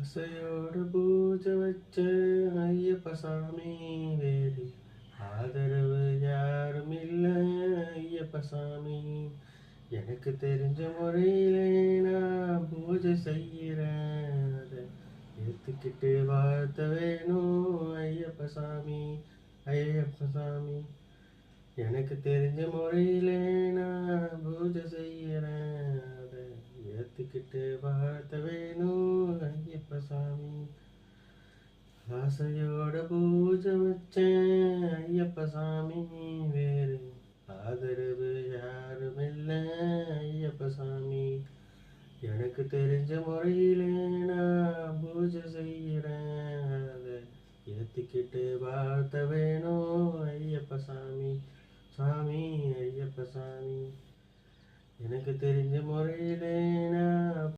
ஆசையோட பூஜை வச்ச ஐயப்ப சாமி, வேறு ஆதரவு யாரும் இல்லை ஐயப்ப சாமி. எனக்கு தெரிஞ்ச முறையிலே நான் பூஜை செய்கிறேன், அதை ஏற்றுக்கிட்டு வாழ்த்த வேணும் ஐயப்ப சாமி, ஐயப்ப சாமி. எனக்கு தெரிஞ்ச முறையிலே நான் பூஜை செய்கிறேன், அதை ஏற்றுக்கிட்டு வாழ்த்த வேணும் ஐயப்ப சாமி. ஆசையோட பூஜை வச்சேன் ஐயப்ப சாமி, வேறு ஆதரவு யாரும் இல்லை ஐயப்ப சாமி. எனக்கு தெரிஞ்ச முறையிலே நான் பூஜை செய்கிறேன், அதை ஏற்றுக்கிட்டு வாழ்த்த வேணும் ஐயப்ப சாமி, சாமி ஐயப்ப சாமி. எனக்கு தெரிஞ்ச முறையிலே நான்